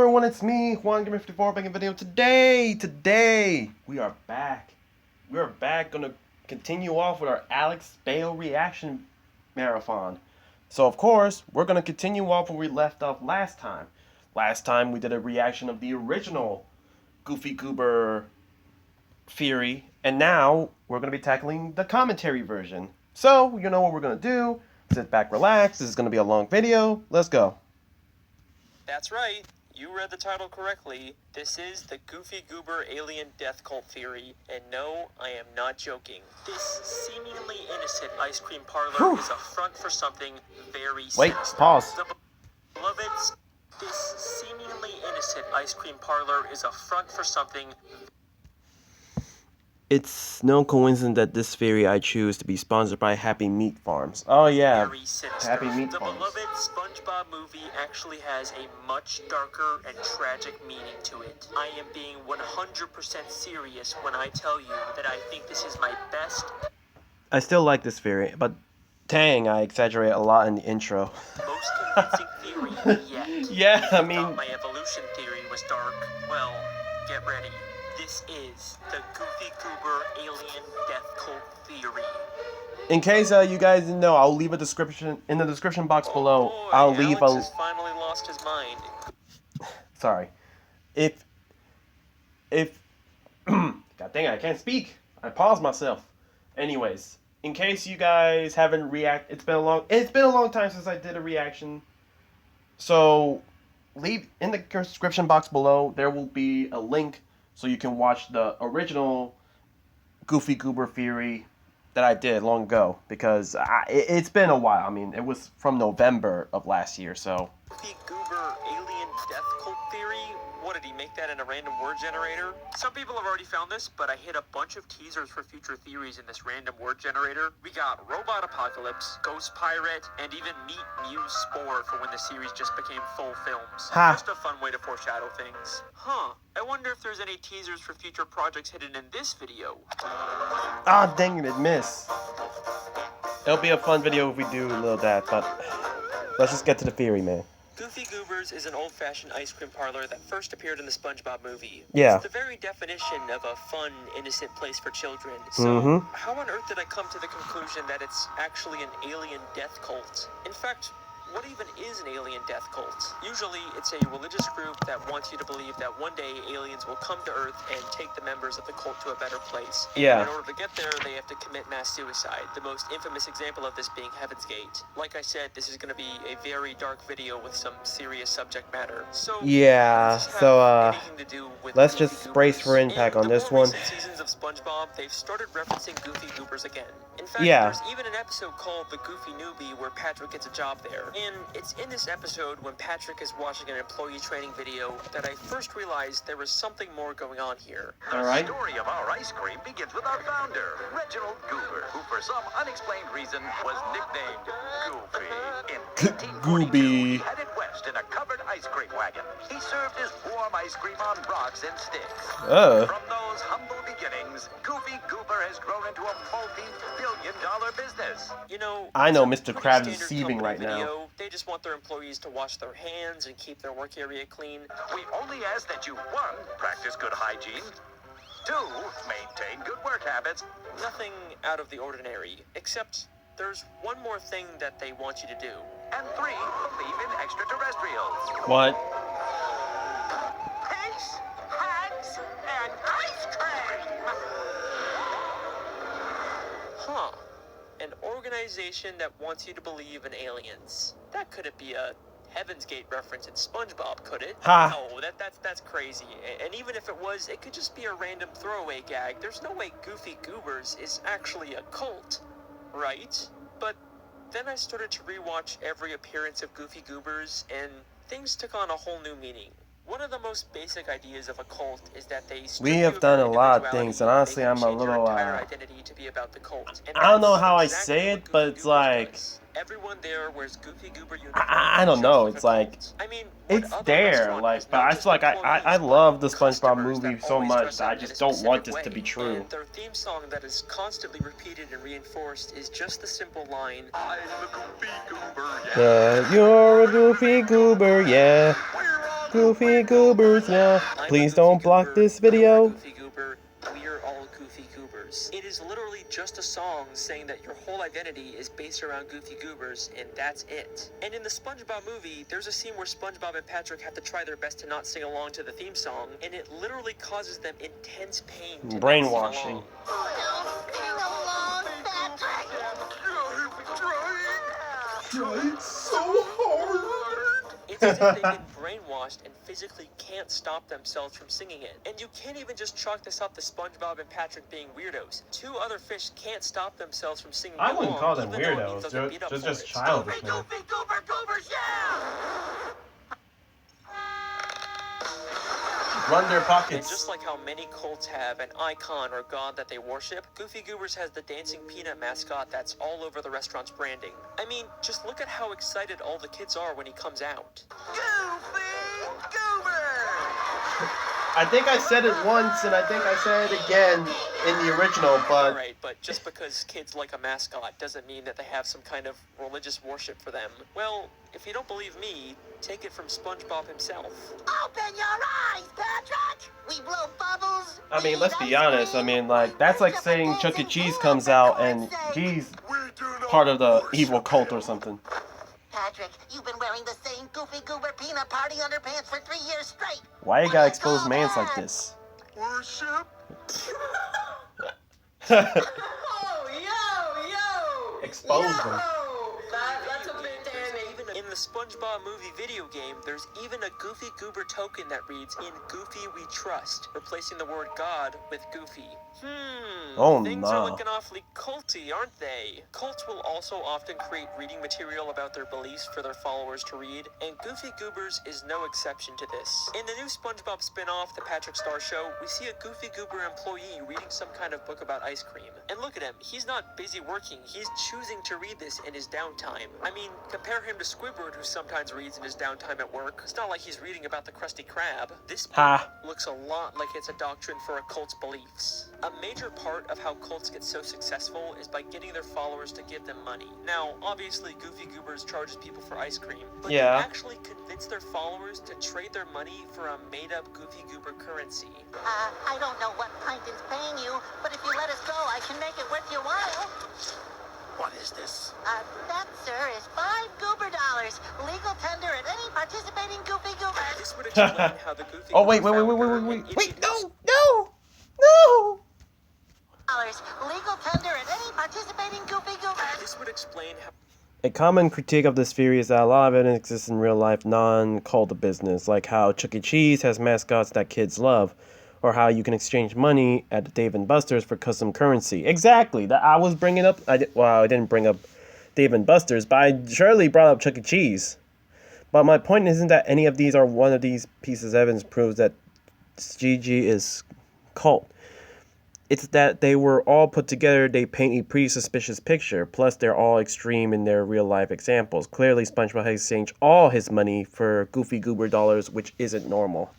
everyone, it's me, Juan 54 making a video. Today, we are back. We are back, gonna continue off with our Bale reaction marathon. So of course, we're gonna continue off where we left off last time. Last time we did a reaction of the original Goofy Goober theory, and now we're gonna be tackling the commentary version. So, you know what we're gonna do. Sit back, relax. This is gonna be a long video. Let's go. That's right. You read the title correctly. This is the Goofy Goober alien death cult theory. And no, I am not joking. This seemingly innocent ice cream parlor is a front for something very Wait, sinister. pause. Beloveds, this seemingly innocent ice cream parlor is a front for something. It's no coincidence that this theory I choose to be sponsored by Happy Meat Farms. Oh yeah, Very sinister. Happy Meat The Farms. beloved SpongeBob movie actually has a much darker and tragic meaning to it. I am being 100% serious when I tell you that I think this is my best. I still like this theory, but dang, I exaggerate a lot in the intro. Most convincing theory yet. Yeah, I mean, Thought my evolution theory was dark. Well, get ready. This is the Goofy Goober alien death cult theory. in case you guys didn't know, I'll leave a description in the description box below. Boy, I'll leave Alex has finally lost his mind. Sorry. If God dang it, I can't speak. I paused myself. Anyways, in case you guys haven't it's been a long time since I did a reaction. So leave in the description box below, there will be a link so you can watch the original Goofy Goober theory that I did long ago, because it's been a while. I mean, it was from November of last year, so. Goofy Goober alien death cult theory? What, did he make that in a random word generator? Some people have already found this, but I hit a bunch of teasers for future theories in this random word generator. We got Robot Apocalypse, Ghost Pirate, and even Meet Muse Spore for when the series just became full films. Ha. Just a fun way to foreshadow things. Huh. I wonder if there's any teasers for future projects hidden in this video. Ah, dang it, missed. It'll be a fun video if we do a little of that, but let's just get to the theory, man. Goofy Goobers is an old-fashioned ice cream parlor that first appeared in the SpongeBob movie. Yeah. It's the very definition of a fun, innocent place for children. So, how on earth did I come to the conclusion that it's actually an alien death cult? In fact, what even is an alien death cult? Usually, it's a religious group that wants you to believe that one day aliens will come to Earth and take the members of the cult to a better place. Yeah. In order to get there, they have to commit mass suicide, the most infamous example of this being Heaven's Gate. Like I said, this is going to be a very dark video with some serious subject matter. So, Yeah, so anything to do with let's Goofy just Goobers. brace for impact In on the this more one. recent seasons of SpongeBob, they've started referencing Goofy Goobers again. In fact, Yeah. there's even an episode called The Goofy Newbie where Patrick gets a job there. And it's in this episode when Patrick is watching an employee training video that I first realized there was something more going on here. Alright. The story of our ice cream begins with our founder, Reginald Goober, who for some unexplained reason was nicknamed Goofy. In 1842, he headed west in a covered ice cream wagon. He served his warm ice cream on rocks and sticks. From those humble beginnings, Goofy Goober has grown into a multi-billion-dollar business. You know, I know it's a Mr. pretty Krabs is standard seething company right now. video. They just want their employees to wash their hands and keep their work area clean. We only ask that you, 1, practice good hygiene, 2, maintain good work habits, Nothing out of the ordinary, except there's one more thing that they want you to do. and 3, believe in extraterrestrials. What? Peace, hugs, and ice cream! Huh. An organization that wants you to believe in aliens. That couldn't be a Heaven's Gate reference in SpongeBob, could it? Ha. No, that's crazy. And even if it was, it could just be a random throwaway gag. There's no way Goofy Goobers is actually a cult, right? But then I started to rewatch every appearance of Goofy Goobers, and things took on a whole new meaning. One of the most basic ideas of a cult is that they strip We you have of done your a lot of individuality things, and honestly, make I'm you a change your little, entire identity to be about the cult. And I don't know that's how I exactly say what it, but Goofy it's Goobers like, does. Everyone there wears Goofy Goober uniforms. I don't know, just it's like a like, cult. I mean, what it's other there, restaurant like, has but not I just feel like I employees, love the but SpongeBob customers movie that so always much dress that I up in just a don't want specific this to way. be true. And their theme song that is constantly repeated and reinforced is just the simple line, I'm a Goofy Goober, yeah. You're a Goofy Goober, yeah. We're all Goofy Goobers now. I'm Please a don't Goofy block Goober, this you're a video. Goofy Goober. We're all Goofy Goobers. It is literally just a song saying that your whole identity is based around Goofy Goobers, and that's it. And in the SpongeBob movie, there's a scene where SpongeBob and Patrick have to try their best to not sing along to the theme song, and it literally causes them intense pain to Brainwashing. not sing along. Tried so hard. It's as if they've been brainwashed and physically can't stop themselves from singing it. And you can't even just chalk this up to SpongeBob and Patrick being weirdos. Two other fish can't stop themselves from singing I wouldn't along, call them even though it means weirdos. they'll get beat up for Just it. childish, man. Goofy Goober Goobers, yeah! Run their And pockets. just like how many cults have an icon or god that they worship, Goofy Goobers has the dancing peanut mascot that's all over the restaurant's branding. I mean, just look at how excited all the kids are when he comes out. Goofy Goober! I think I said it once, and I think I said it again in the original, but Alright, but just because kids like a mascot doesn't mean that they have some kind of religious worship for them. Well, if you don't believe me, take it from SpongeBob himself. Open your eyes, Patrick! We blow bubbles. I mean, we let's eat be ice honest. I cream, mean, like, we that's like worship saying a Chuck E. dancing Cheese peanut, comes for out God's and sake. he's We do not part of the worship evil cult or him. something. Patrick, you've been wearing the same Goofy Goober peanut party underpants for 3 years straight. Why you What gotta do expose call mans that? like this? Worship? Oh, yo! Expose them. That's a bit damning. In the SpongeBob movie video game, there's even a Goofy Goober token that reads, "In Goofy we trust," replacing the word God with Goofy. Oh, Things nah. are looking awfully culty, aren't they? Cults will also often create reading material about their beliefs for their followers to read, and Goofy Goobers is no exception to this. In the new SpongeBob spin-off, The Patrick Star Show, we see a Goofy Goober employee reading some kind of book about ice cream. And look at him, he's not busy working, he's choosing to read this in his downtime. I mean, compare him to Squidward, who sometimes reads in his downtime at work. It's not like he's reading about the Krusty Krab. This book Ha. looks a lot like it's a doctrine for a cult's beliefs. A major part of how cults get so successful is by getting their followers to give them money. Now, obviously, Goofy Goobers charges people for ice cream, but Yeah. they actually convince their followers to trade their money for a made-up Goofy Goober currency. I don't know what Plankton's paying you, but if you let us go, I can make it worth your while. What is this? That, sir, is $5 Goober dollars. Legal tender at any participating Goofy Goober. This would explain how the Goofy Oh, wait, Goober wait, wait, wait, founder wait, and wait, idiot no, no, no! Legal tender at any participating Goofy Goober. This would explain how A common critique of this theory is that a lot of it exists in real life non-cult business, like how Chuck E. Cheese has mascots that kids love, or how you can exchange money at Dave & Buster's for custom currency. Exactly, that I was bringing up. I didn't bring up Dave & Buster's, but I surely brought up Chuck E. Cheese. But my point isn't that any of these or one of these pieces of evidence proves that GG is cult. It's that they were all put together, they paint a pretty suspicious picture. Plus, they're all extreme in their real-life examples. Clearly, SpongeBob has exchanged all his money for Goofy Goober dollars, which isn't normal.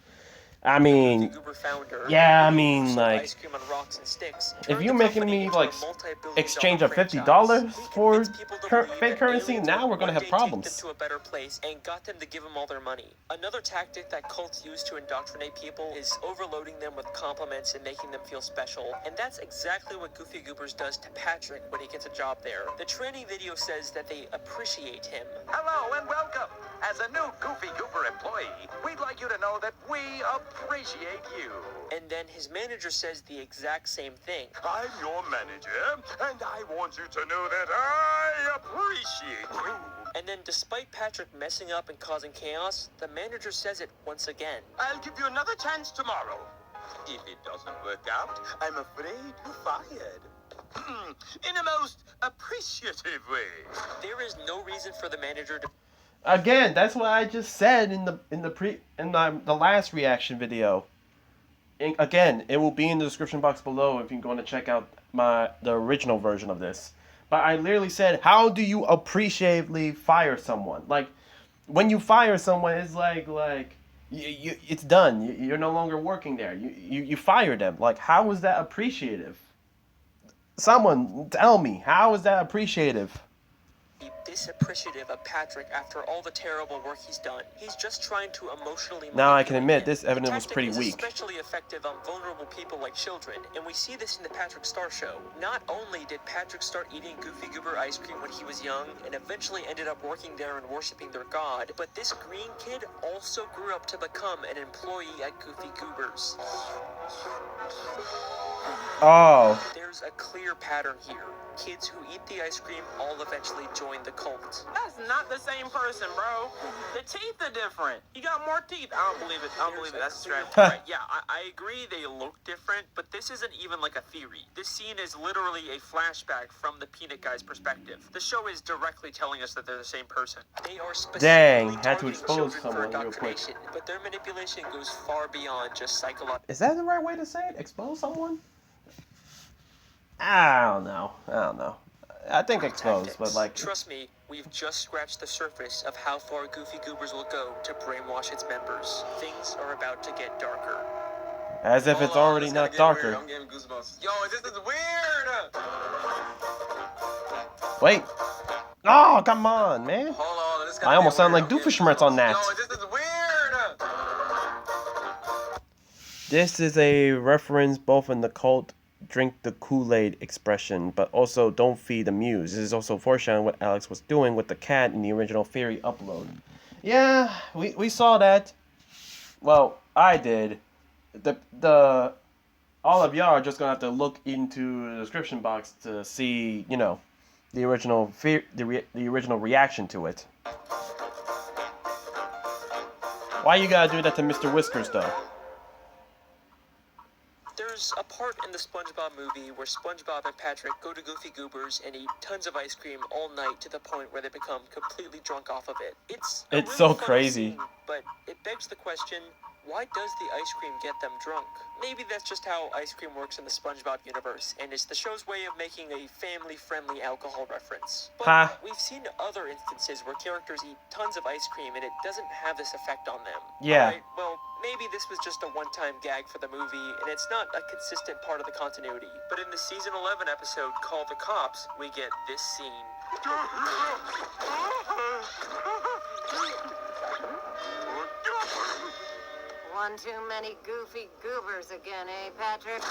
I Goofy mean, Goober founder, yeah, I who mean, sold like, ice cream on rocks and sticks, if turned you're the making company me, into like, a multi-billion-dollar exchange of franchise. $50 He for convinced people to believe fake that currency, aliens now would we're gonna one have day problems. Take them to a better place and got them to give them all their money. Another tactic that cults use to indoctrinate people is overloading them with compliments and making them feel special. And that's exactly what Goofy Goobers does to Patrick when he gets a job there. The training video says that they appreciate him. Hello and welcome. As a new Goofy Goober employee, we'd like you to know that we appreciate you. And then his manager says the exact same thing. I'm your manager, and I want you to know that I appreciate you. And then despite Patrick messing up and causing chaos, the manager says it once again. I'll give you another chance tomorrow. If it doesn't work out, I'm afraid you're fired. In a most appreciative way. There is no reason for the manager to Again, that's what I just said in the last reaction video. Again, it will be in the description box below if you want to check out the original version of this. But I literally said, how do you appreciatively fire someone? Like, when you fire someone, it's like it's done. You're no longer working there. You fire them. Like, how is that appreciative? Someone tell me, how is that appreciative? be disappreciative of Patrick after all the terrible work he's done. He's just trying to emotionally Now I can manipulate admit, him. this evidence The was tactic pretty is weak. especially effective on vulnerable people like children, and we see this in the Patrick Star Show. Not only did Patrick start eating Goofy Goober ice cream when he was young, and eventually ended up working there and worshiping their god, but this green kid also grew up to become an employee at Goofy Goober's. Oh. There's a clear pattern here. Kids who eat the ice cream all eventually join the cult. That's not the same person, bro. The teeth are different. He got more teeth. I don't believe it. I don't believe it. That's a strategy. Right, yeah, I agree they look different, but this isn't even like a theory. This scene is literally a flashback from the Peanut Guy's perspective. The show is directly telling us that they're the same person. They are specifically Dang, had to targeting expose children for someone real quick. indoctrination, but their manipulation goes far beyond just psychological. Is that the right way to say it? Expose someone? I don't know. I think expose, but like... Trust me, we've just scratched the surface of how far Goofy Goobers will go to brainwash its members. Things are about to get darker. As if it's already not darker. I'm getting goosebumps. Yo, this is weird. Wait. Oh, come on, man. Hold on, this I almost sound like Doofenshmirtz on that. Yo, this is weird. This is a reference both in the cult drink the Kool-Aid expression, but also don't feed the muse. This is also foreshadowing what Alex was doing with the cat in the original Theory upload. Yeah, we saw that. Well, I did. The all of y'all are just gonna have to look into the description box to see, you know, the original the original reaction to it. Why you gotta do that to Mr. Whiskers though? There's a part in the SpongeBob movie where SpongeBob and Patrick go to Goofy Goober's and eat tons of ice cream all night to the point where they become completely drunk off of it. It's It's really so funny crazy. scene, but it begs the question, why does the ice cream get them drunk? Maybe that's just how ice cream works in the SpongeBob universe, and it's the show's way of making a family-friendly alcohol reference. But Ha. we've seen other instances where characters eat tons of ice cream and it doesn't have this effect on them. Yeah. Alright, well, maybe this was just a one-time gag for the movie, and it's not a consistent part of the continuity. But in the season 11 episode called The Cops, we get this scene. One too many Goofy Goobers again, eh, Patrick?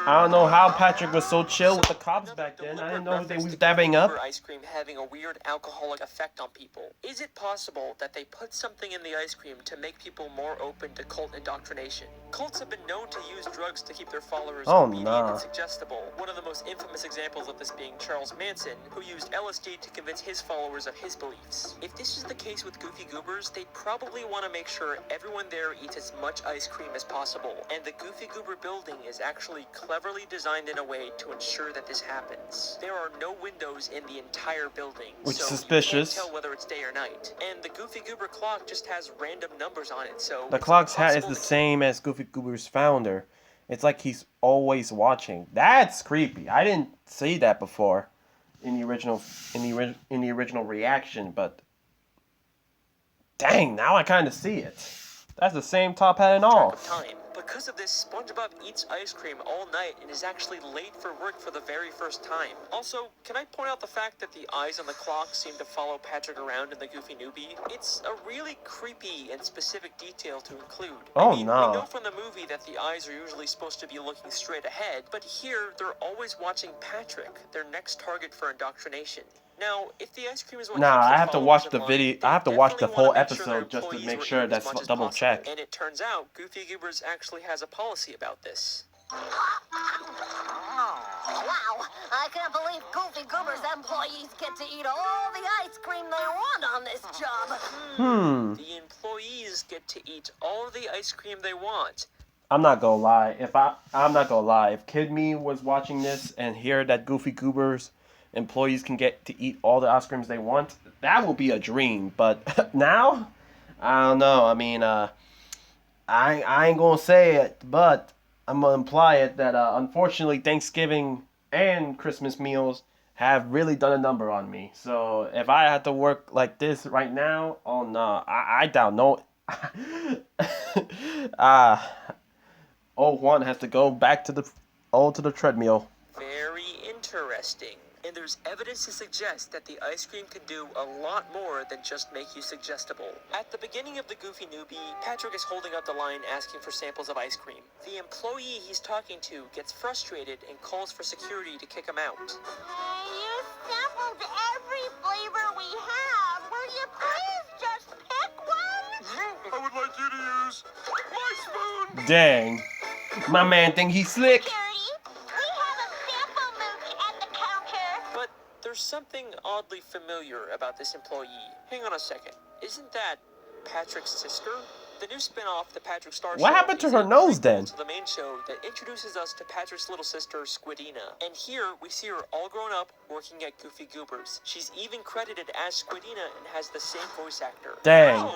I don't know how Patrick was so chill with the cops back then. I didn't know they was dabbing up. Ice cream having a weird alcoholic effect on people. Is it possible that they put something in the ice cream to make people more open to cult indoctrination? Cults have been known to use drugs to keep their followers obedient and suggestible. One of the most infamous examples of this being Charles Manson, who used LSD to convince his followers of his beliefs. If this is the case with Goofy Goobers, they probably want to make sure everyone there eats as much ice cream as possible, and the Goofy Goober building is actually cleverly designed in a way to ensure that this happens. There are no windows in the entire building, Which is so suspicious. you can't tell whether it's day or night. And the Goofy Goober clock just has random numbers on it, so The it's clock's hat is impossible the to same as Goofy Goober's founder. It's like he's always watching. That's creepy. I didn't see that before in the original reaction, but dang, now I kind of see it. That's the same top hat and all. track of time. Because of this, SpongeBob eats ice cream all night and is actually late for work for the very first time. Also, can I point out the fact that the eyes on the clock seem to follow Patrick around in the Goofy Newbie? It's a really creepy and specific detail to include. Oh, I mean, no. we know from the movie that the eyes are usually supposed to be looking straight ahead, but here they're always watching Patrick, their next target for indoctrination. Now, if the ice cream is what Nah, keeps I their have to followers watch in the line, video. they I have to watch the definitely whole wanna make sure their episode just to employees make were sure eating that's as much as double possible. check. And it turns out Goofy Goobers actually has a policy about this. Wow, I can't believe Goofy Goober's employees get to eat all the ice cream they want on this job. The employees get to eat all of the ice cream they want. I'm not gonna lie. I'm not gonna lie. If Kid Me was watching this and hear that Goofy Goober's employees can get to eat all the ice creams they want, that will be a dream. But now, I don't know. I mean, I ain't gonna say it, but I'm gonna imply it that unfortunately Thanksgiving and Christmas meals have really done a number on me. So if I had to work like this right now, oh no, I doubt no. Juan has to go back to the treadmill. Very interesting. And there's evidence to suggest that the ice cream can do a lot more than just make you suggestible. At the beginning of the Goofy Newbie, Patrick is holding up the line asking for samples of ice cream. The employee he's talking to gets frustrated and calls for security to kick him out. You sampled every flavor we have. Will you please just pick one? I would like you to use my spoon. Dang. My man think he's slick. Security, we have a sample mooch at the counter. But there's something oddly familiar about this employee. Hang on a second. Isn't that Patrick's sister? The new spin-off, The Patrick Star Show, What happened to is her a nose prequel then? to the main show that introduces us to Patrick's little sister, Squidina. And here, we see her all grown up, working at Goofy Goobers. She's even credited as Squidina and has the same voice actor. Dang. No,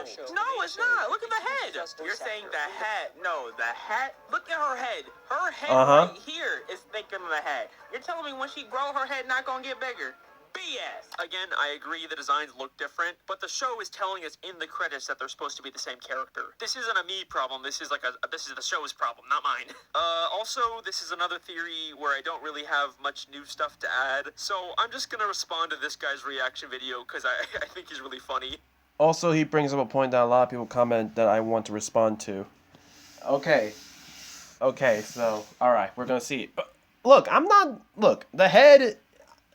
it's not. Look at the head. You're saying the hat. No, the hat. Look at her head. Her head right here is thicker than the head. You're telling me when she grow, her head not gonna get bigger? BS. Again, I agree the designs look different, but the show is telling us in the credits that they're supposed to be the same character. This isn't a me problem. This is this is the show's problem, not mine. Also, this is another theory where I don't really have much new stuff to add, so I'm just gonna respond to this guy's reaction video because I think he's really funny. Also, he brings up a point that a lot of people comment that I want to respond to. Okay, so, alright, we're gonna see. Look, the head,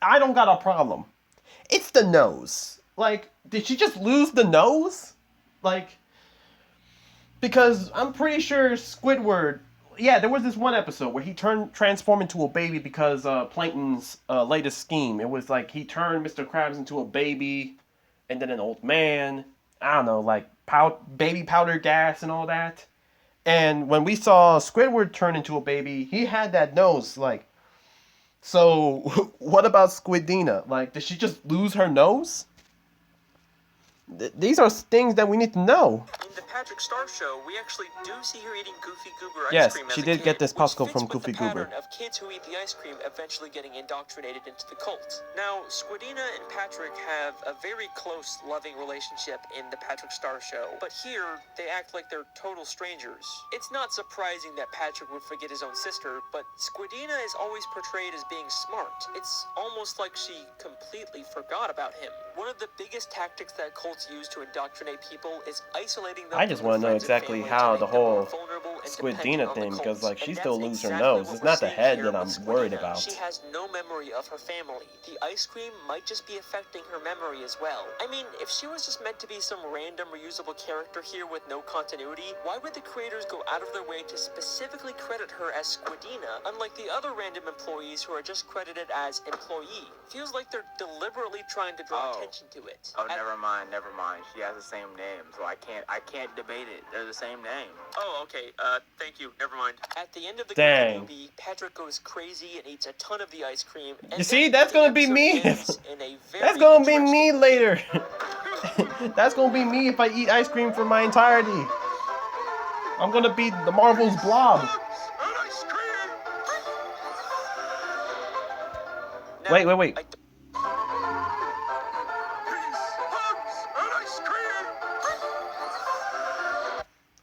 I don't got a problem. It's the nose. Like, did she just lose the nose? Like, because I'm pretty sure Squidward, yeah, there was this one episode where he transformed into a baby because Plankton's latest scheme. It was like he turned Mr. Krabs into a baby and then an old man. I don't know, like baby powder gas and all that. And when we saw Squidward turn into a baby, he had that nose, like. So, what about Squidina? Like, did she just lose her nose? These are things that we need to know. In the Patrick Star Show, we actually do see her eating Goofy Goober ice Yes, cream as she a did kid, get this which popsicle fits from with Goofy the Goober. pattern of kids who eat the ice cream eventually getting indoctrinated into the cult. Now, Squidina and Patrick have a very close, loving relationship in the Patrick Star Show, but here, they act like they're total strangers. It's not surprising that Patrick would forget his own sister, but Squidina is always portrayed as being smart. It's almost like she completely forgot about him. One of the biggest tactics that cults use to indoctrinate people is isolating them. I just want to know exactly how the whole Squidina thing, because like she still loses her nose. It's not the head that I'm worried about. She has no memory of her family. The ice cream might just be affecting her memory as well. I mean, if she was just meant to be some random reusable character here with no continuity, why would the creators go out of their way to specifically credit her as Squidina, unlike the other random employees who are just credited as employee? Feels like they're deliberately trying to draw attention to it. Oh, never mind. She has the same name, so I can't debate it. They're the same name. Oh, okay. Thank you. Never mind. At the end of the Dang. movie, Patrick goes crazy and eats a ton of the ice cream. And You see, then that's the gonna be episode me. ends in a very That's gonna be interesting me later. That's gonna be me if I eat ice cream for my entirety. I'm gonna be the Marvel's Blob. Now, Wait.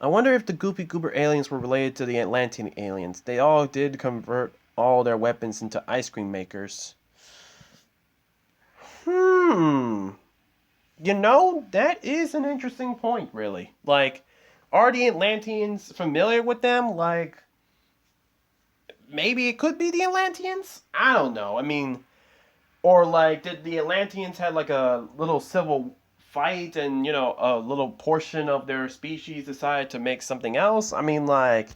I wonder if the Goofy Goober aliens were related to the Atlantean aliens. They all did convert all their weapons into ice cream makers. You know, that is an interesting point, really. Like, are the Atlanteans familiar with them? Like, maybe it could be the Atlanteans? I don't know. I mean, or like, did the Atlanteans have like a little civil fight and, you know, a little portion of their species decided to make something else? I mean, like,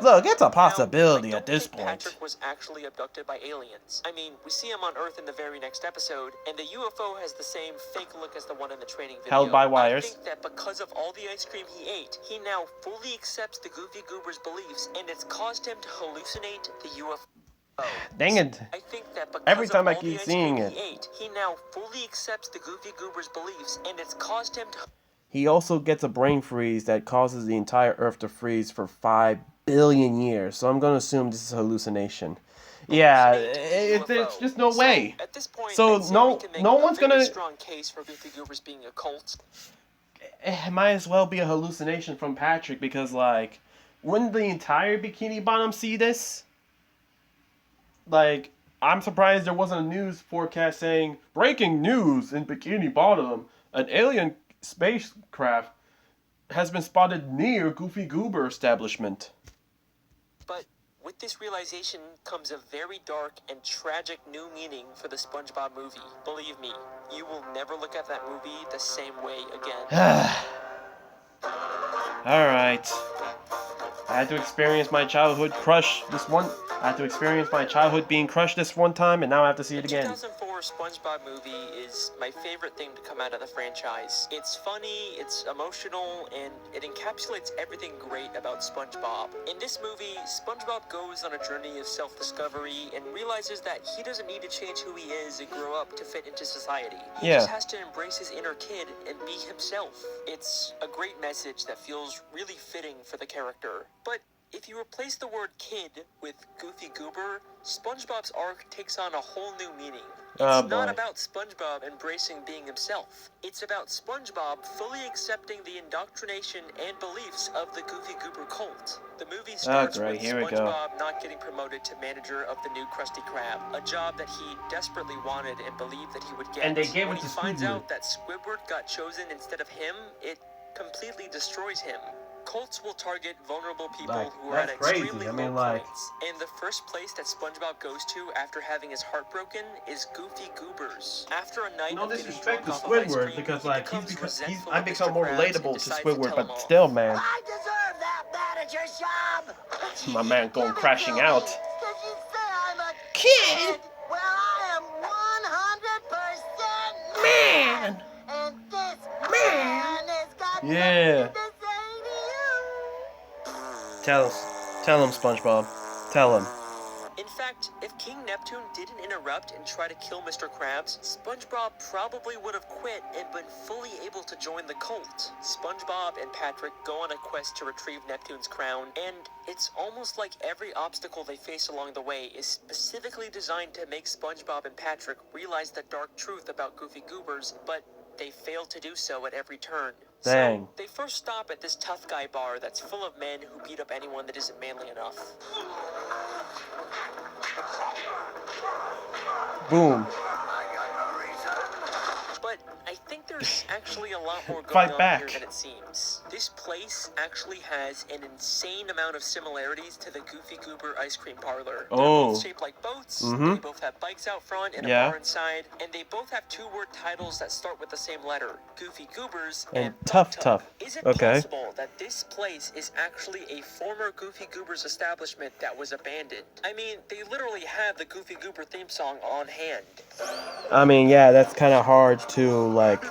look, it's a possibility Now, I at this don't think point. Patrick was actually abducted by aliens. I mean, we see him on Earth in the very next episode, and the UFO has the same fake look as the one in the training video. Held by wires. I think that because of all the ice cream he ate, he now fully accepts the Goofy Goober's beliefs, and it's caused him to hallucinate the UFO. Dang it. I think that because Every time of I all the keep ice seeing cream it. he ate, he now fully accepts the Goofy Goober's beliefs, and it's caused him to. He also gets a brain freeze that causes the entire Earth to freeze for 5 billion years. So I'm going to assume this is a hallucination. Yeah, it's just no way. At this point, So I'd say no- we can make no a one's very gonna- strong case for Goofy Goobers being a cult. It might as well be a hallucination from Patrick because, like, wouldn't the entire Bikini Bottom see this? Like, I'm surprised there wasn't a news forecast saying, breaking news in Bikini Bottom, an alien spacecraft has been spotted near Goofy Goober establishment. But with this realization comes a very dark and tragic new meaning for the SpongeBob movie. Believe me, you will never look at that movie the same way again. Alright. I had to experience my childhood crush this one. I had to experience my childhood being crushed this one time, and now I have to see it The again. 2004 SpongeBob movie is my favorite thing to come out of the franchise. It's funny, it's emotional, and it encapsulates everything great about SpongeBob. In this movie, SpongeBob goes on a journey of self-discovery and realizes that he doesn't need to change who he is and grow up to fit into society. He just has to embrace his inner kid and be himself. It's a great message that feels really fitting for the character. But if you replace the word kid with Goofy Goober, SpongeBob's arc takes on a whole new meaning. It's not about SpongeBob embracing being himself. It's about SpongeBob fully accepting the indoctrination and beliefs of the Goofy Goober cult. The movie starts with SpongeBob not getting promoted to manager of the new Krusty Krab, a job that he desperately wanted and believed that he would get. And they gave when it to he finds Squidward. out that Squidward got chosen instead of him, it completely destroys him. Cults will target vulnerable people who are at extremely low points. And the first place that SpongeBob goes to after having his heart broken is Goofy Goober's. After a night No of getting disrespect to drunk off of ice Squidward, cream, because he like becomes I become more resentful of Mr. Krabs relatable and to decides Squidward, tell him but off. still, man, I deserve that manager's job. my man going crashing out. Cause you say I'm a Kid. Well, I am 100% Man. And this man has got Yeah. something to say to you. Tell him, SpongeBob. Tell him. In fact, if King Neptune didn't interrupt and try to kill Mr. Krabs, SpongeBob probably would have quit and been fully able to join the cult. SpongeBob and Patrick go on a quest to retrieve Neptune's crown, and it's almost like every obstacle they face along the way is specifically designed to make SpongeBob and Patrick realize the dark truth about Goofy Goobers, but they fail to do so at every turn. Dang. So they first stop at this tough guy bar that's full of men who beat up anyone that isn't manly enough. Boom. But I think there's actually a lot more going Fight on back. here than it seems. This place actually has an insane amount of similarities to the Goofy Goober ice cream parlor. They're both shaped like boats, they both have bikes out front and a bar inside, and they both have two-word titles that start with the same letter, Goofy Goobers and Tough. Is it possible that this place is actually a former Goofy Goobers establishment that was abandoned? I mean, they literally have the Goofy Goober theme song on hand. I mean, yeah, that's kind of hard to, like,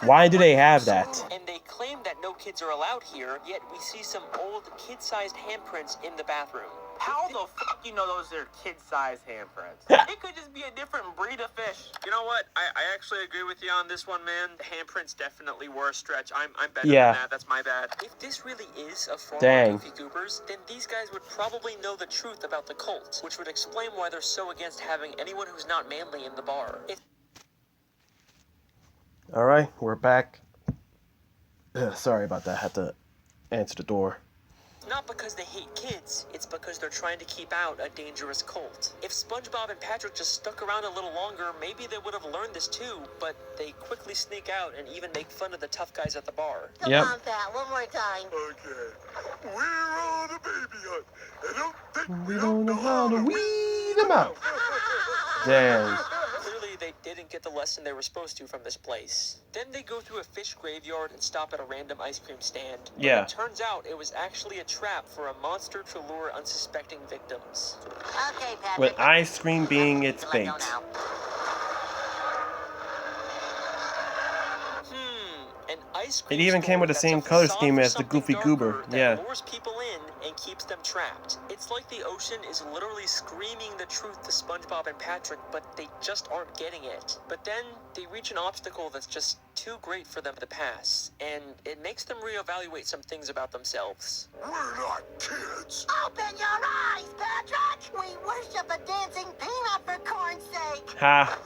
why do they have that? And they claim that no kids are allowed here, yet we see some old kid-sized handprints in the bathroom. How the fuck you know those are kid-sized handprints? It could just be a different breed of fish. You know what? I actually agree with you on this one, man. The handprints definitely were a stretch. I'm better than that. That's my bad. If this really is a former Goofy Goobers, then these guys would probably know the truth about the cult, which would explain why they're so against having anyone who's not manly in the bar. Alright, we're back. Sorry about that. I had to answer the door. Not because they hate kids, it's because they're trying to keep out a dangerous cult. If SpongeBob and Patrick just stuck around a little longer, maybe they would have learned this too, but they quickly sneak out and even make fun of the tough guys at the bar. Come on, Pat, one more time. Okay. We're on a baby hunt. I don't think We don't know how to weed them out. Dang. Clearly, they didn't get the lesson they were supposed to from this place. Then they go through a fish graveyard and stop at a random ice cream stand. But it turns out it was actually a trap for a monster to lure unsuspecting victims. Okay, Patrick. With ice cream being its bait. An ice cream It even came with the store same that's a color facade scheme for as the something Goofy darker Goober. that lures people in and keeps them trapped. It's like the ocean is literally screaming the truth to SpongeBob and Patrick, but they just aren't getting it. But then they reach an obstacle that's just too great for them to pass, and it makes them reevaluate some things about themselves. We're not kids. Open your eyes, Patrick! We worship a dancing peanut for corn's sake. Ha.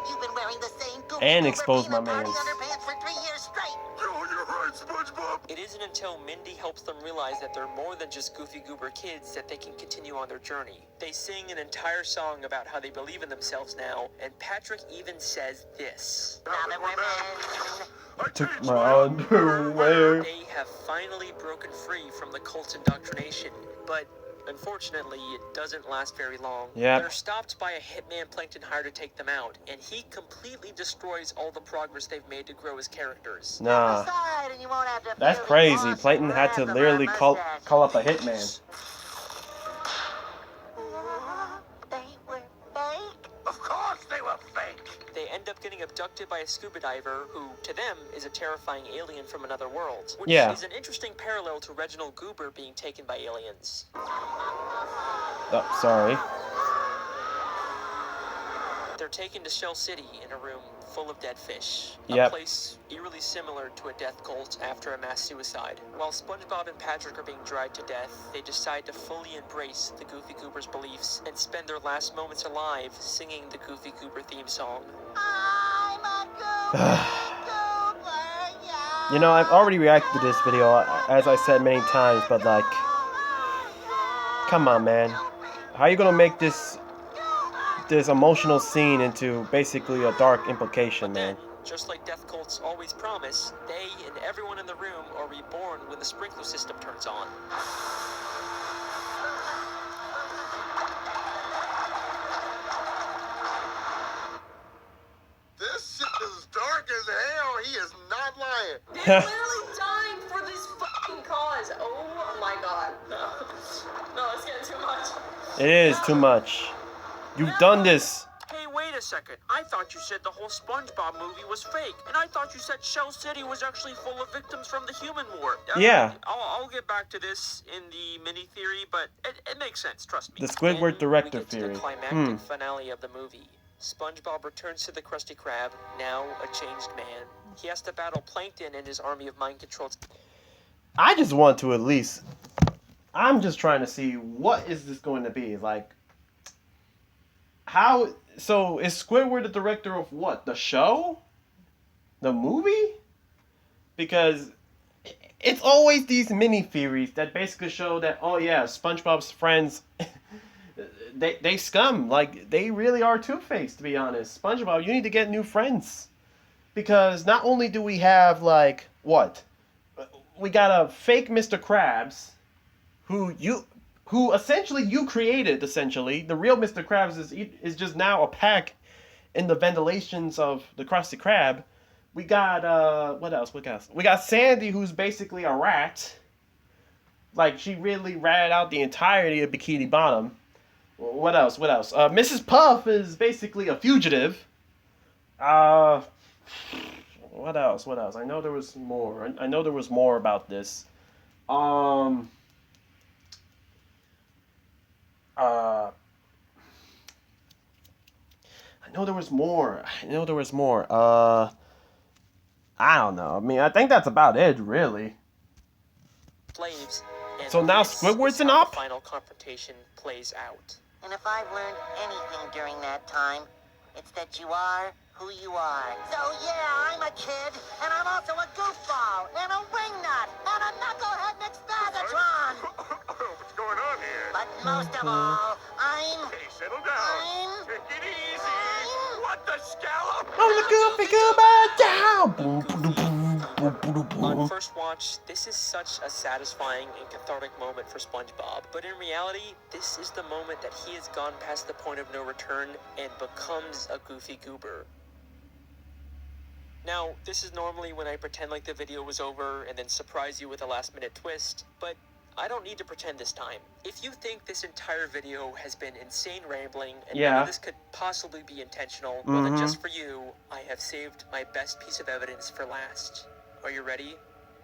You've been wearing the same Goofy And Goober expose my peanut party mans. underpants for 3 years straight. Oh, you're right, it, SpongeBob? It isn't until Mindy helps them realize that they're more than just Goofy Goober kids that they can continue on their journey. They sing an entire song about how they believe in themselves now, and Patrick even says this. Now that we're men, I Took changed my underwear. They have finally broken free from the cult's indoctrination, but unfortunately, it doesn't last very long. Yep. They're stopped by a hitman Plankton hired to take them out, and he completely destroys all the progress they've made to grow as characters. Nah, Side, and you won't have to that's feel the crazy. awesome Plankton had to wrath of literally my call mustache. up a hitman. They were fake. Of course they were fake. They end up getting abducted by a scuba diver who, to them, is a terrifying alien from another world. Which Yeah. is an interesting parallel to Reginald Goober being taken by aliens. Oh, sorry. They're taken to Shell City in a room full of dead fish. Yep. A place eerily similar to a death cult after a mass suicide. While SpongeBob and Patrick are being dragged to death, they decide to fully embrace the Goofy Goober's beliefs and spend their last moments alive singing the Goofy Goober theme song. I'm a Goober, yeah. You know, I've already reacted to this video, as I said many times, but like, come on, man. How are you gonna make this emotional scene into basically a dark implication, man? Just like death cults always promise, they and everyone in the room are reborn when the sprinkler system turns on. This shit is dark as hell. He is not lying. They're literally dying for this fucking cause. Oh my god. No. No, it's getting too much. It is too much. You've done this. Hey, wait a second. I thought you said the whole SpongeBob movie was fake, and I thought you said Shell City was actually full of victims from the human war. Yeah. I'll get back to this in the mini theory, but it makes sense. Trust me. The Squidward And director we get to theory. the climactic finale of the movie. SpongeBob returns to the Krusty Krab, now a changed man. He has to battle Plankton and his army of mind-controlled... I just want to at least... I'm just trying to see, what is this going to be? Like, how... So, is Squidward the director of what? The show? The movie? Because it's always these mini-theories that basically show that, oh yeah, SpongeBob's friends... They scum. Like, they really are two-faced, to be honest. SpongeBob, you need to get new friends. Because not only do we have, like, what? We got a fake Mr. Krabs, who essentially you created, essentially. The real Mr. Krabs is just now a pack in the ventilations of the Krusty Krab. We got, what else? We got Sandy, who's basically a rat. Like, she really ratted out the entirety of Bikini Bottom. What else? Mrs. Puff is basically a fugitive. What else? I know there was more. I know there was more about this. I know there was more. I don't know. I mean, I think that's about it, really. slaves. And So now this Squidward's is an how op? the final confrontation plays out. And if I've learned anything during that time, it's that you are who you are. So yeah, I'm a kid, and I'm also a goofball, and a wingnut, and a knucklehead McSpagatron. What's going on here? But most of all, I'm... Hey, settle down. I'm... Take it easy. What the scallop? Oh, the Goofy Goober down! On first watch, this is such a satisfying and cathartic moment for SpongeBob. But in reality, this is the moment that he has gone past the point of no return and becomes a Goofy Goober. Now, this is normally when I pretend like the video was over and then surprise you with a last-minute twist, but I don't need to pretend this time. If you think this entire video has been insane rambling and none Yeah. of this could possibly be intentional, well then just for you, I have saved my best piece of evidence for last. Are you ready?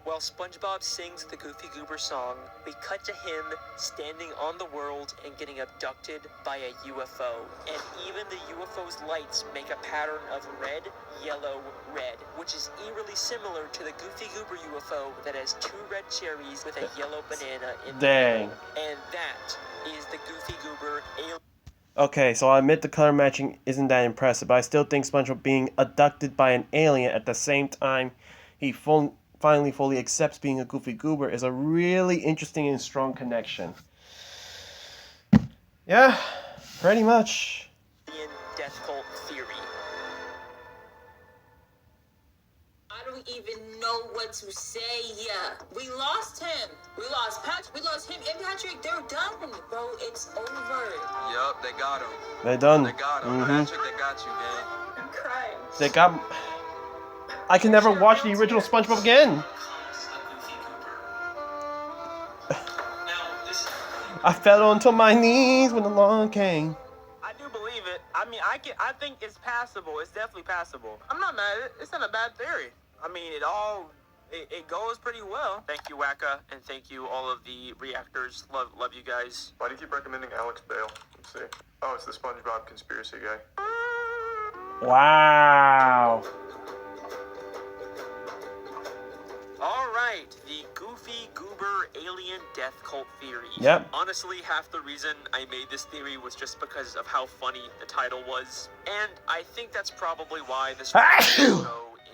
While SpongeBob sings the Goofy Goober song, we cut to him standing on the world and getting abducted by a UFO. And even the UFO's lights make a pattern of red, yellow, red, which is eerily similar to the Goofy Goober UFO that has 2 red cherries with a yellow banana in the Dang. middle. And that is the Goofy Goober alien. Okay, so I admit the color matching isn't that impressive, but I still think SpongeBob being abducted by an alien at the same time he finally fully accepts being a Goofy Goober is a really interesting and strong connection. Yeah, pretty much. Alien death cult theory. I don't even know what to say. We lost him. We lost Patrick. We lost him and Patrick. They're done, bro. It's over. Yup, they got him. They're done. They got him. Patrick, they got you, man. I'm crying. They got. I can never watch the original SpongeBob again. I fell onto my knees when the lawn came. I do believe it. I mean, I think it's passable. It's definitely passable. I'm not mad at it. It's not a bad theory. I mean, it goes pretty well. Thank you, Wacka, and thank you all of the reactors. Love you guys. Why do you keep recommending Alex Bale? Let's see. Oh, it's the SpongeBob conspiracy guy. Wow. All right, the Goofy Goober alien death cult theory. Yep. Honestly, half the reason I made this theory was just because of how funny the title was, and I think that's probably why this was in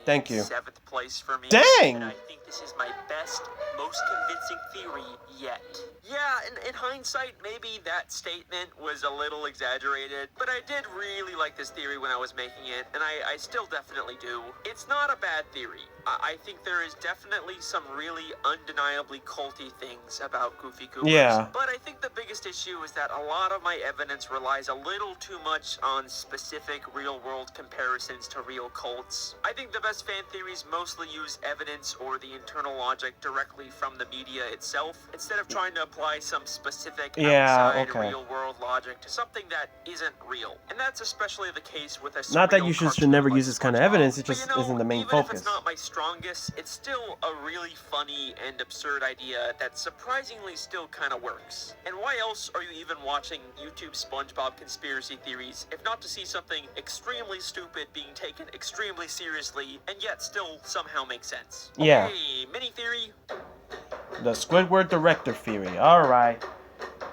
Thank you. 7th place for me. Dang! And I think this is my best, most convincing theory yet. Yeah, in hindsight, maybe that statement was a little exaggerated, but I did really like this theory when I was making it, and I still definitely do. It's not a bad theory. I think there is definitely some really undeniably culty things about Goofy Goobers. Yeah. But I think the biggest issue is that a lot of my evidence relies a little too much on specific real-world comparisons to real cults. I think the best fan theories mostly use evidence or the internal logic directly from the media itself, instead of trying to apply some specific outside real-world logic to something that isn't real. And that's especially the case with a Not that you surreal should cartoon never like use this kind of SpongeBob. evidence, it But, just you know, isn't the main even focus. If it's not my strongest, it's still a really funny and absurd idea that surprisingly still kind of works. And why else are you even watching YouTube SpongeBob conspiracy theories if not to see something extremely stupid being taken extremely seriously and yet still somehow make sense? Yeah. Okay, mini theory. The Squidward director theory. Alright.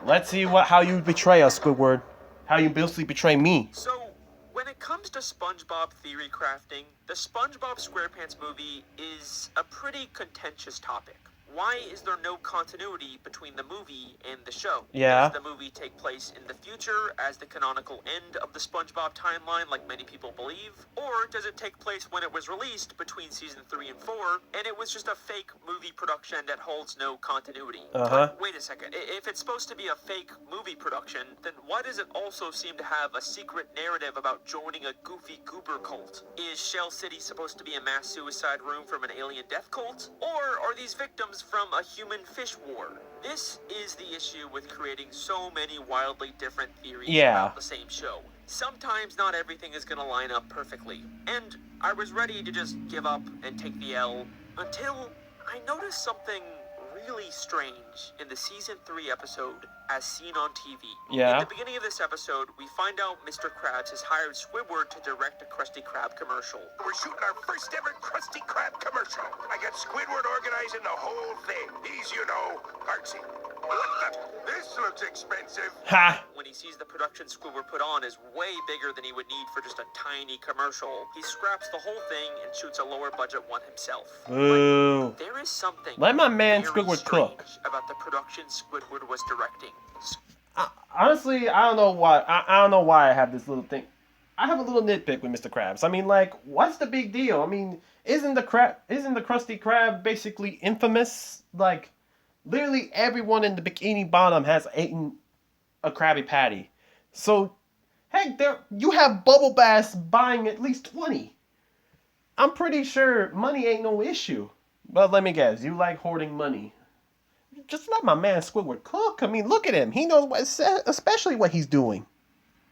Let's see how you betray us, Squidward. How you basically betray me. So, when it comes to SpongeBob theory crafting, the SpongeBob SquarePants movie is a pretty contentious topic. Why is there no continuity between the movie and the show? Yeah. Does the movie take place in the future as the canonical end of the SpongeBob timeline like many people believe? Or does it take place when it was released between season 3 and 4 and it was just a fake movie production that holds no continuity? But wait a second, if it's supposed to be a fake movie production, then why does it also seem to have a secret narrative about joining a Goofy Goober cult? Is Shell City supposed to be a mass suicide room from an alien death cult? Or are these victims from a human fish war? This is the issue with creating so many wildly different theories about the same show. Sometimes not everything is going to line up perfectly. And I was ready to just give up and take the L until I noticed something really strange in the season 3 episode As Seen on TV. Yeah. In the beginning of this episode, we find out Mr. Krabs has hired Squidward to direct a Krusty Krab commercial. We're shooting our first ever Krusty Krab commercial. I got Squidward organizing the whole thing. He's, you know, artsy. What the? This looks expensive. Ha! When he sees the production Squidward put on is way bigger than he would need for just a tiny commercial, he scraps the whole thing and shoots a lower budget one himself. Boo. But there is something Let my man very Squidward cook. strange about the production Squidward was directing. Honestly, I don't know why. I don't know why I have this little thing. I have a little nitpick with Mr. Krabs. I mean, like, what's the big deal? I mean, isn't the Krusty Krab basically infamous? Like, literally everyone in the Bikini Bottom has eaten a Krabby Patty. So, heck, you have Bubble Bass buying at least 20. I'm pretty sure money ain't no issue. But let me guess, you like hoarding money. Just let my man Squidward cook. I mean, look at him. He knows especially what he's doing.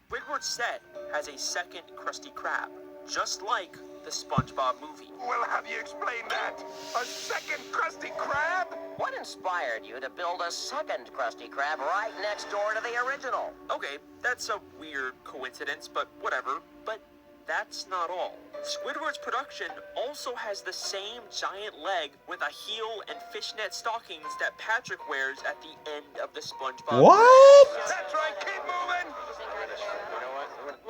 Squidward's set has a second Krusty Krab, just like the SpongeBob movie. Well, have you explained that? A second Krusty Krab? What inspired you to build a second Krusty Krab right next door to the original? Okay, that's a weird coincidence, but whatever. But that's not all. Squidward's production also has the same giant leg with a heel and fishnet stockings that Patrick wears at the end of the SpongeBob. What? That's right, keep moving.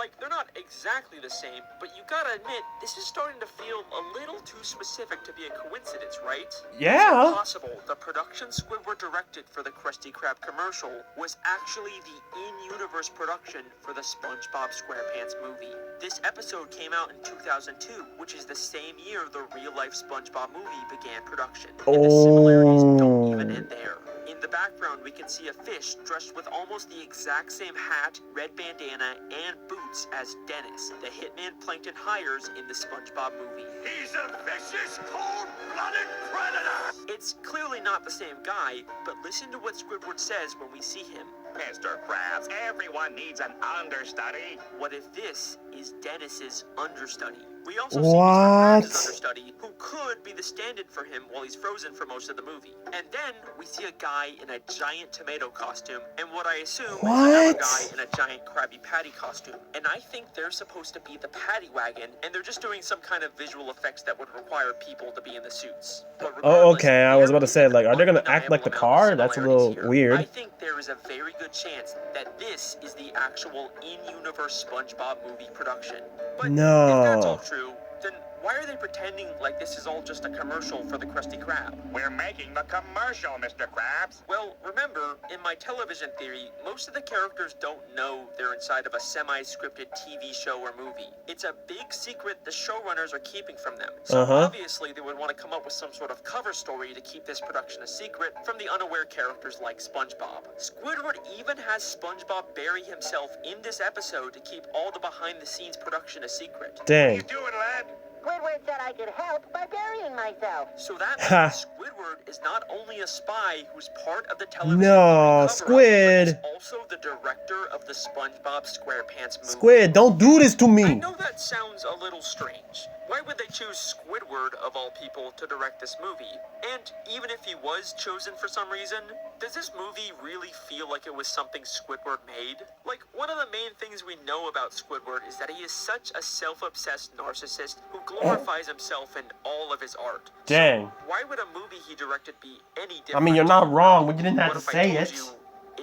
Like, they're not exactly the same, but you gotta admit, this is starting to feel a little too specific to be a coincidence, right? Yeah. Is it possible the production Squidward directed for the Krusty Krab commercial was actually the in-universe production for the SpongeBob SquarePants movie? This episode came out in 2002, which is the same year the real-life SpongeBob movie began production. And the similarities don't even end there. In the background, we can see a fish dressed with almost the exact same hat, red bandana, and boots as Dennis, the hitman Plankton hires in the SpongeBob movie. He's a vicious, cold-blooded predator! It's clearly not the same guy, but listen to what Squidward says when we see him. Mr. Krabs, everyone needs an understudy. What if this is Dennis's understudy? We also see What? Mr. Krabs' understudy, who could be the stand-in for him while he's frozen for most of the movie. And then we see a guy in a giant tomato costume, and what I assume is another guy in a giant Krabby Patty costume. And I think they're supposed to be the Patty Wagon, and they're just doing some kind of visual effects that would require people to be in the suits. But Oh, okay. I was about to say, like, are they gonna act like the car? That's a little I weird. think there is a very good chance that this is the actual in-universe SpongeBob movie production. But if that's all No. true, then why are they pretending like this is all just a commercial for the Krusty Krab? We're making the commercial, Mr. Krabs. Well, remember, in my television theory, most of the characters don't know they're inside of a semi-scripted TV show or movie. It's a big secret the showrunners are keeping from them. So obviously they would want to come up with some sort of cover story to keep this production a secret from the unaware characters like SpongeBob. Squidward even has SpongeBob bury himself in this episode to keep all the behind-the-scenes production a secret. Dang. You doing, lad? Squidward said I could help by burying myself. So that means Squidward is not only a spy who's part of the television No, movie cover-up, Squid. but he's also the director of the SpongeBob SquarePants movie. Squid, don't do this to I me. know that sounds a little strange. Why would they choose Squidward, of all people, to direct this movie? And even if he was chosen for some reason, does this movie really feel like it was something Squidward made? Like, one of the main things we know about Squidward is that he is such a self-obsessed narcissist who glorifies himself in all of his art. Dang. So why would a movie he directed be any different? I mean, you're not wrong, but you didn't have What to if I say told it. you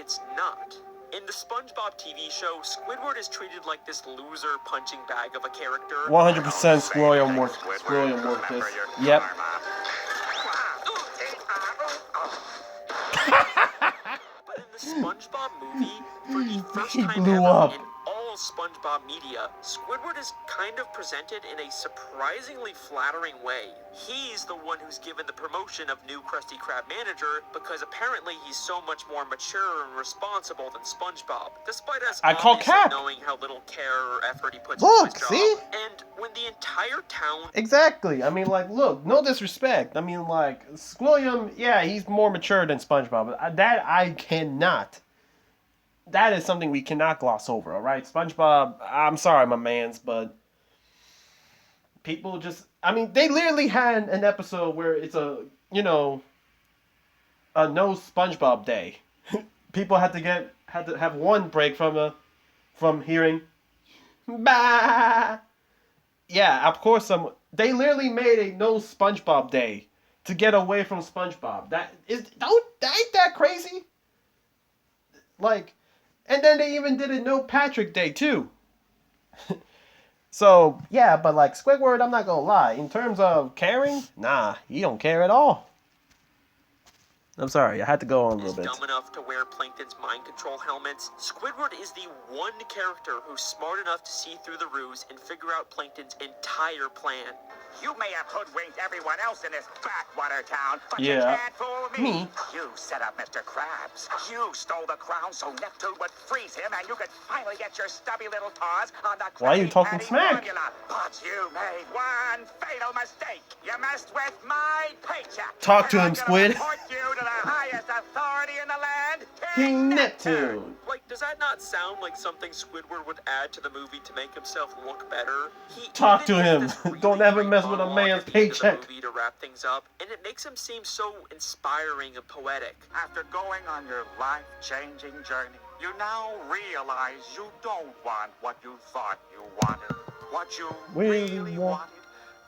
it's not? In the SpongeBob TV show, Squidward is treated like this loser punching bag of a character. 100% Squirrel-morphous. Yep. But in the SpongeBob movie, for the first He time blew ever up. in all SpongeBob media, Squidward is kind of presented in a surprisingly flattering way. He's the one who's given the promotion of new Krusty Krab manager because apparently he's so much more mature and responsible than SpongeBob, despite us I call obviously Cap. knowing how little care or effort he puts Look, into his see? job. And when the entire town Exactly. I mean, like, look, no disrespect. I mean, like, Squilliam, yeah, he's more mature than SpongeBob. But that I cannot. That is something we cannot gloss over, all right? SpongeBob, I'm sorry, my mans, but people just, I mean, they literally had an episode where it's a, you know, a no SpongeBob day. People had to have one break from hearing, bah. Yeah, of course, they literally made a no SpongeBob day to get away from SpongeBob. Ain't that crazy? Like, and then they even did a no Patrick day too. So yeah, but like Squidward, I'm not gonna lie. In terms of caring, nah, he don't care at all. I'm sorry, I had to go on a is little bit. dumb enough to wear Plankton's mind control helmets, Squidward is the one character who's smart enough to see through the ruse and figure out Plankton's entire plan. You may have hoodwinked everyone else in this backwater town, but Yeah. you can't fool me. Me? You set up Mr. Krabs. You stole the crown so Neptune would freeze him and you could finally get your stubby little paws on the Why are you Krabby talking Patty smack? formula. But you made one fatal mistake. You messed with my paycheck. Talk to And him, I'm gonna Squid. report you to the highest authority in the land, King Neptune. Like, does that not sound like something Squidward would add to the movie to make himself look better? He Talk even to gets him. this really Don't ever great mess with a monologue man's at the end of the paycheck. movie to wrap things up, and it makes him seem so inspiring and poetic. After going on your life-changing journey, you now realize you don't want what you thought you wanted. What you Really really want- wanted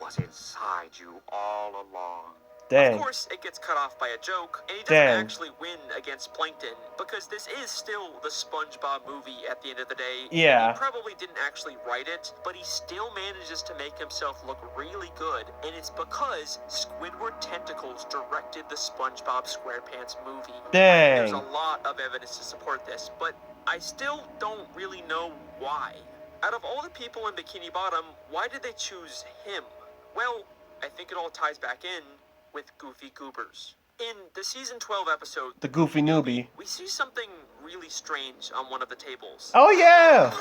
was inside you all along. Dang. Of course, it gets cut off by a joke, and he doesn't Dang. actually win against Plankton, because this is still the SpongeBob movie at the end of the day. Yeah. And he probably didn't actually write it, but he still manages to make himself look really good, and it's because Squidward Tentacles directed the SpongeBob SquarePants movie. Dang. There's a lot of evidence to support this, but I still don't really know why. Out of all the people in Bikini Bottom, why did they choose him? Well, I think it all ties back in with Goofy Goobers. In the season 12 episode, The Goofy Newbie. we see something really strange on one of the tables. Oh yeah.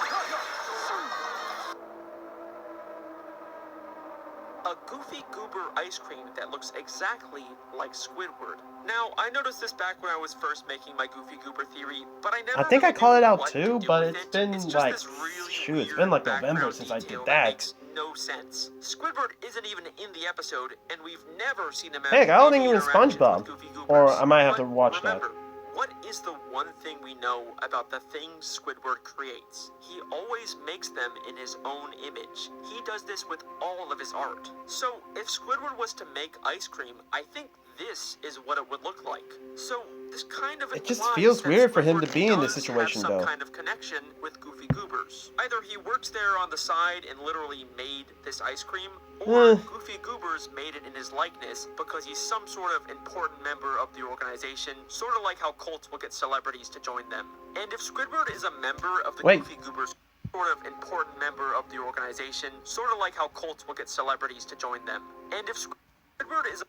A Goofy Goober ice cream that looks exactly like Squidward. Now, I noticed this back when I was first making my Goofy Goober theory, but I never I think I really called knew it out what to too, do but with it's it. been just like, this really shoot, it's weird been like November background since I did detail that. makes no sense. Squidward isn't even in the episode, and we've never seen him have Heck, I don't think any even interactions SpongeBob. with Goofy Goobers. Or I might have to But watch that. remember, what is the one thing we know about the things Squidward creates? He always makes them in his own image. He does this with all of his art. So, if Squidward was to make ice cream, I think this is what it would look like. So, this kind of It just implies feels that weird for him to Squidward be in this does situation, have some though. kind of connection with Goofy Goobers. Either he works there on the side and literally made this ice cream, or Goofy Goobers made it in his likeness because he's some sort of important member of the organization, sort of like how cults will get celebrities to join them. And if Squidward is a member of the Goofy Goobers, sort of important member of the organization, sort of like how cults will get celebrities to join them. And if Squidward is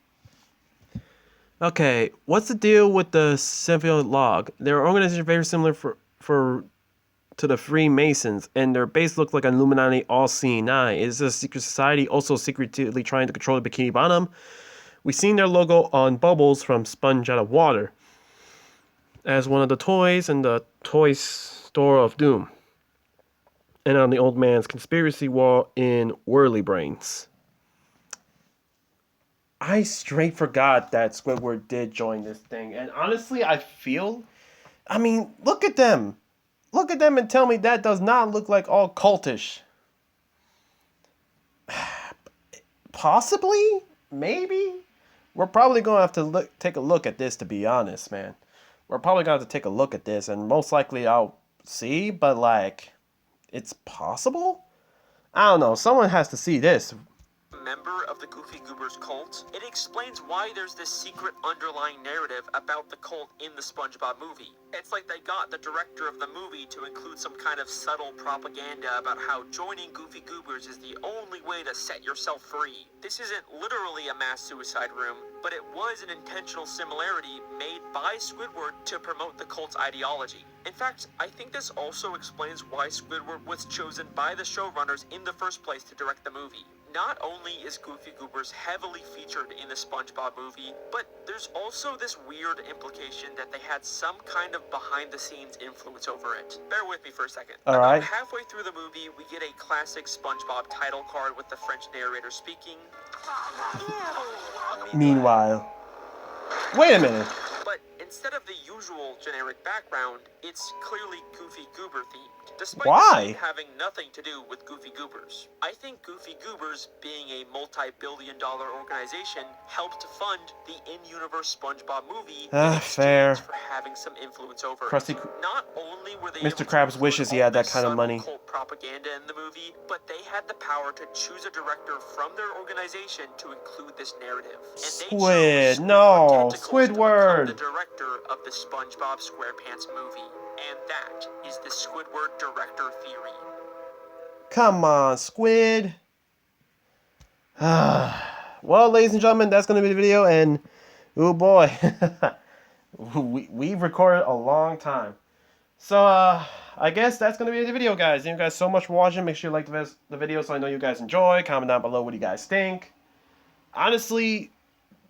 Okay, what's the deal with the Seville Log? Their organization very similar to the Freemasons, and their base looks like an Illuminati all-seeing eye. Is this secret society also secretly trying to control the Bikini Bottom? We've seen their logo on Bubbles from Sponge Out of Water as one of the toys in the Toy Store of Doom, and on the old man's conspiracy wall in Whirly Brains. I straight forgot that Squidward did join this thing. And honestly, I mean, look at them. Look at them and tell me that does not look like all cultish. Possibly? Maybe? We're probably going to have to take a look at this, to be honest, man. We're probably going to have to take a look at this, and most likely I'll see, but like, it's possible? I don't know. Someone has to see this. member of the Goofy Goobers cult, it explains why there's this secret underlying narrative about the cult in the SpongeBob movie. It's like they got the director of the movie to include some kind of subtle propaganda about how joining Goofy Goobers is the only way to set yourself free. This isn't literally a mass suicide room, but it was an intentional similarity made by Squidward to promote the cult's ideology. In fact, I think this also explains why Squidward was chosen by the showrunners in the first place to direct the movie. Not only is Goofy Goobers heavily featured in the SpongeBob movie, but there's also this weird implication that they had some kind of behind-the-scenes influence over it. Bear with me for a second. Alright. About halfway through the movie, we get a classic SpongeBob title card with the French narrator speaking. Meanwhile. Wait a minute. But instead of the usual generic background, it's clearly Goofy Goober themed, despite Why? the scene having nothing to do with Goofy Goobers. I think Goofy Goobers, being a multi-billion-dollar organization, helped to fund the in-universe SpongeBob movie in Fair. exchange for having some influence over Krusty it. Not only were they Mr. able to Krabs include wishes he all had that this kind of subtle money. cult propaganda in the movie, but they had the power to choose a director from their organization to include this narrative. And they chose Squid, no, Tentacles to become Squidward. the director of the SpongeBob SquarePants movie. And that is the Squidward director theory. Come on, Squid. Well, ladies and gentlemen, that's going to be the video, and oh boy, we've recorded a long time. So, I guess that's going to be the video, guys. Thank you guys so much for watching. Make sure you like the video so I know you guys enjoy. Comment down below what you guys think. Honestly,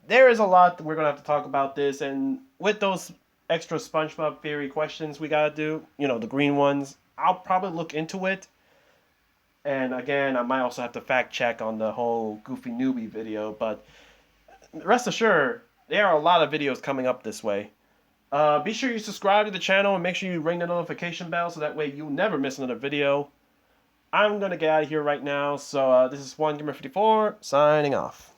there is a lot that we're going to have to talk about this, and with those extra SpongeBob theory questions we got to do, you know, the green ones, I'll probably look into it. And again, I might also have to fact check on the whole Goofy Newbie video, but rest assured, there are a lot of videos coming up this way. Be sure you subscribe to the channel and make sure you ring the notification bell so that way you'll never miss another video. I'm going to get out of here right now, so this is Juan Gamer 54 signing off.